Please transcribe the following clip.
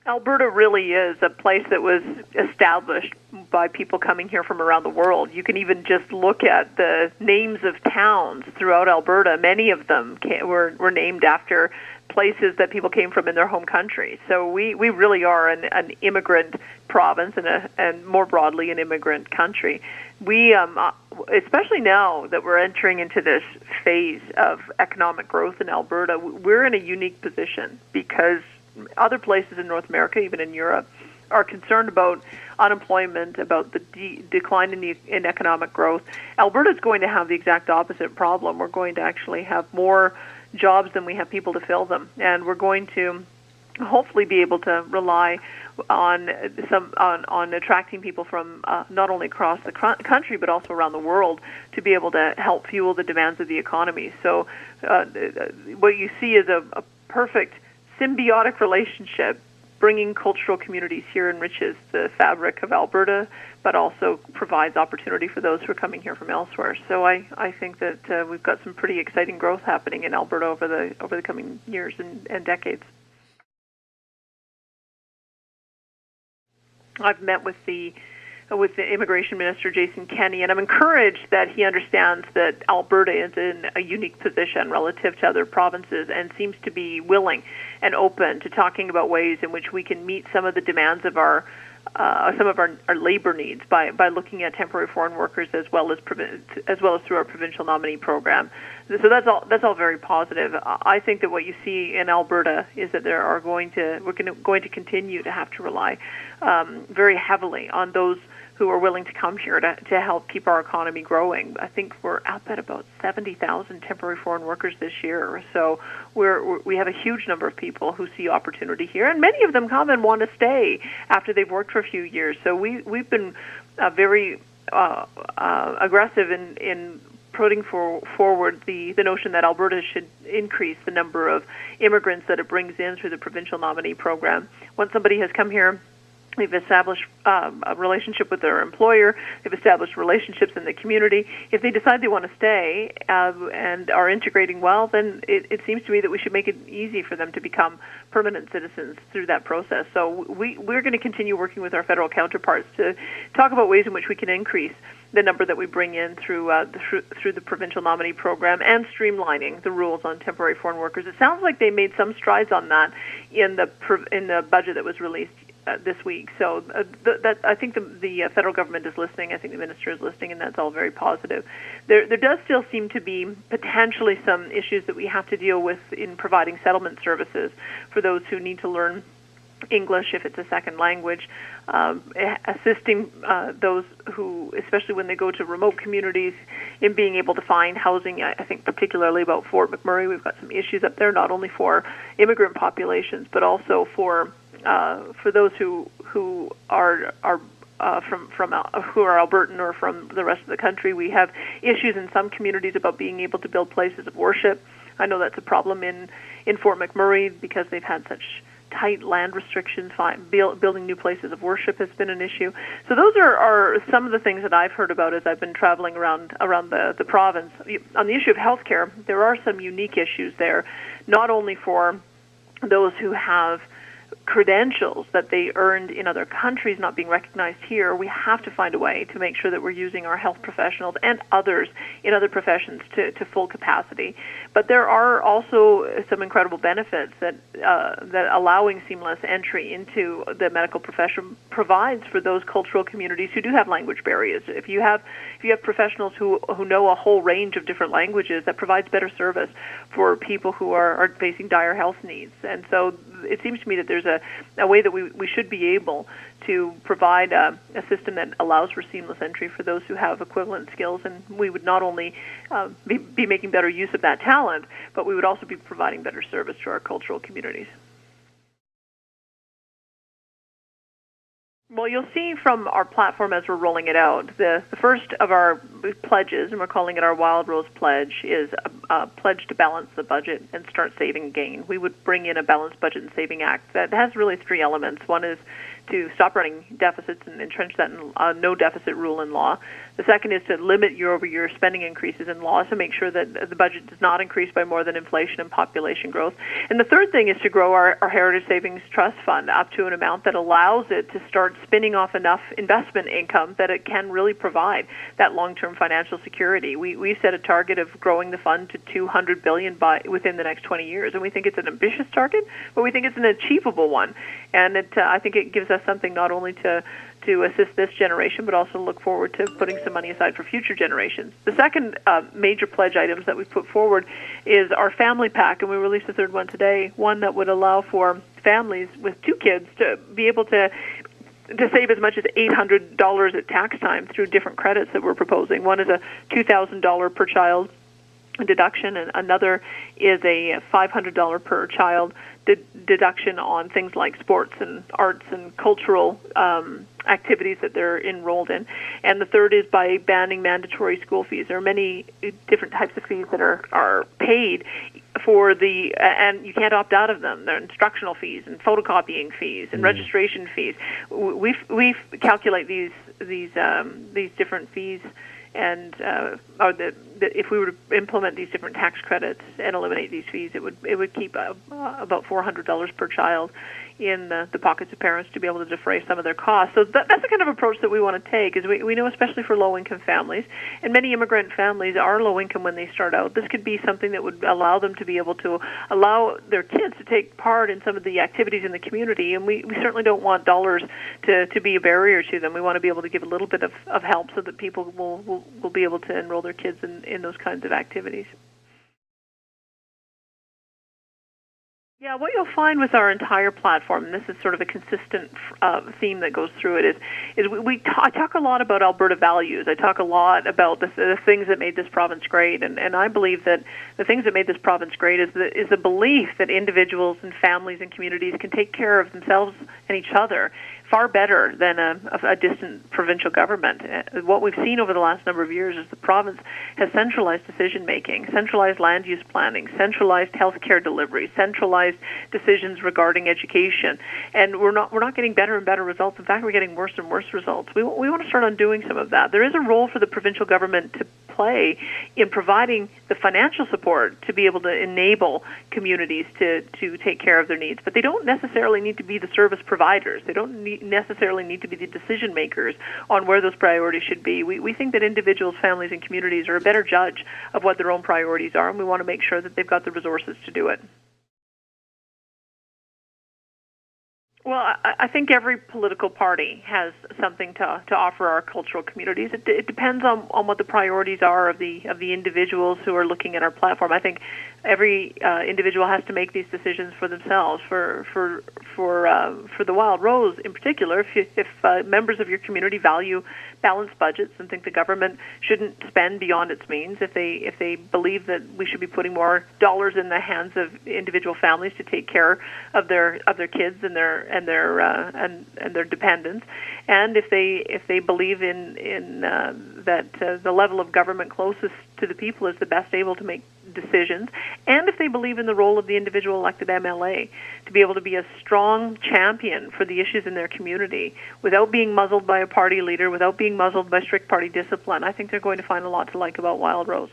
Alberta really is a place that was established by people coming here from around the world. You can even just look at the names of towns throughout Alberta. Many of them were named after places that people came from in their home country. So we really are an immigrant province and more broadly an immigrant country. We, especially now that we're entering into this phase of economic growth in Alberta, we're in a unique position because other places in North America, even in Europe, are concerned about unemployment, about the decline in economic growth. Alberta is going to have the exact opposite problem. We're going to actually have more jobs than we have people to fill them, and we're going to hopefully be able to rely on attracting people from not only across the country but also around the world to be able to help fuel the demands of the economy. So what you see is a perfect symbiotic relationship. Bringing cultural communities here enriches the fabric of Alberta, but also provides opportunity for those who are coming here from elsewhere. So I think that we've got some pretty exciting growth happening in Alberta over the coming years and decades. I've met with the Immigration Minister, Jason Kenney, and I'm encouraged that he understands that Alberta is in a unique position relative to other provinces and seems to be willing and open to talking about ways in which we can meet some of the demands of our labor needs by looking at temporary foreign workers as well as through our provincial nominee program. So that's all very positive. I think that what you see in Alberta is that we're going to continue to have to rely very heavily on those who are willing to come here to help keep our economy growing. I think we're up at about 70,000 temporary foreign workers this year. So we have a huge number of people who see opportunity here, and many of them come and want to stay after they've worked for a few years. So we've been very aggressive in putting forward the notion that Alberta should increase the number of immigrants that it brings in through the provincial nominee program. Once somebody has come here, they've established a relationship with their employer. They've established relationships in the community. If they decide they want to stay and are integrating well, then it seems to me that we should make it easy for them to become permanent citizens through that process. So we're going to continue working with our federal counterparts to talk about ways in which we can increase the number that we bring in through the provincial nominee program and streamlining the rules on temporary foreign workers. It sounds like they made some strides on that in the budget that was released this week. So I think the federal government is listening. I think the minister is listening, and that's all very positive. There does still seem to be potentially some issues that we have to deal with in providing settlement services for those who need to learn English if it's a second language, assisting those who, especially when they go to remote communities, in being able to find housing. I think particularly about Fort McMurray, we've got some issues up there, not only for immigrant populations, but also for those who are who are Albertan or from the rest of the country. We have issues in some communities about being able to build places of worship. I know that's a problem in Fort McMurray because they've had such tight land restrictions. Building new places of worship has been an issue. So those are some of the things that I've heard about as I've been traveling around the province. On the issue of healthcare, there are some unique issues there, not only for those who have credentials that they earned in other countries not being recognized here. We have to find a way to make sure that we're using our health professionals and others in other professions to full capacity. But there are also some incredible benefits that allowing seamless entry into the medical profession provides for those cultural communities who do have language barriers. If you have professionals who know a whole range of different languages, that provides better service for people who are facing dire health needs. And so it seems to me that there's a way that we should be able to provide a system that allows for seamless entry for those who have equivalent skills, and we would not only be making better use of that talent, but we would also be providing better service to our cultural communities. Well, you'll see from our platform as we're rolling it out, the first of our pledges, and we're calling it our Wildrose Pledge, is a pledge to balance the budget and start saving again. We would bring in a Balanced Budget and Saving Act that has really three elements. One is to stop running deficits and entrench that no deficit rule in law. The second is to limit year-over-year spending increases in law, to make sure that the budget does not increase by more than inflation and population growth. And the third thing is to grow our Heritage Savings Trust Fund up to an amount that allows it to start spinning off enough investment income that it can really provide that long-term financial security. We set a target of growing the fund to $200 billion within the next 20 years, and we think it's an ambitious target, but we think it's an achievable one. And I think it gives us something not only to assist this generation, but also look forward to putting some money aside for future generations. The second major pledge items that we've put forward is our family pack, and we released a third one today, one that would allow for families with 2 kids to be able to save as much as $800 at tax time through different credits that we're proposing. One is a $2,000 per child deduction, and another is a $500 per child deduction on things like sports and arts and cultural activities that they're enrolled in. And the third is by banning mandatory school fees. There are many different types of fees that are paid for and you can't opt out of them. They're instructional fees and photocopying fees and registration fees. We calculate these different fees, and if we were to implement these different tax credits and eliminate these fees, it would keep about $400 per child in the pockets of parents to be able to defray some of their costs. So that's the kind of approach that we want to take. Is we know, especially for low-income families, and many immigrant families are low-income when they start out, this could be something that would allow them to be able to allow their kids to take part in some of the activities in the community. And we certainly don't want dollars to be a barrier to them. We want to be able to give a little bit of help so that people will be able to enroll their kids in those kinds of activities. Yeah, what you'll find with our entire platform, and this is sort of a consistent theme that goes through it, is I talk a lot about Alberta values. I talk a lot about the things that made this province great, and I believe that the things that made this province great is the belief that individuals and families and communities can take care of themselves and each other far better than a distant provincial government. What we've seen over the last number of years is the province has centralized decision-making, centralized land use planning, centralized healthcare delivery, centralized decisions regarding education, and we're not getting better and better results. In fact, we're getting worse and worse results. We want to start undoing some of that. There is a role for the provincial government to play in providing the financial support to be able to enable communities to take care of their needs, but they don't necessarily need to be the service providers. They don't necessarily need to be the decision makers on where those priorities should be. We think that individuals, families, and communities are a better judge of what their own priorities are, and we want to make sure that they've got the resources to do it. Well, I think every political party has something to offer our cultural communities. It depends on what the priorities are of the individuals who are looking at our platform. I think every individual has to make these decisions for themselves. For the Wildrose in particular, if members of your community value balanced budgets and think the government shouldn't spend beyond its means, if they believe that we should be putting more dollars in the hands of individual families to take care of their kids and their dependents, and if they believe in that the level of government closest to the people is the best able to make decisions, and if they believe in the role of the individual elected MLA to be able to be a strong champion for the issues in their community without being muzzled by a party leader, without being muzzled by strict party discipline, I think they're going to find a lot to like about Wildrose.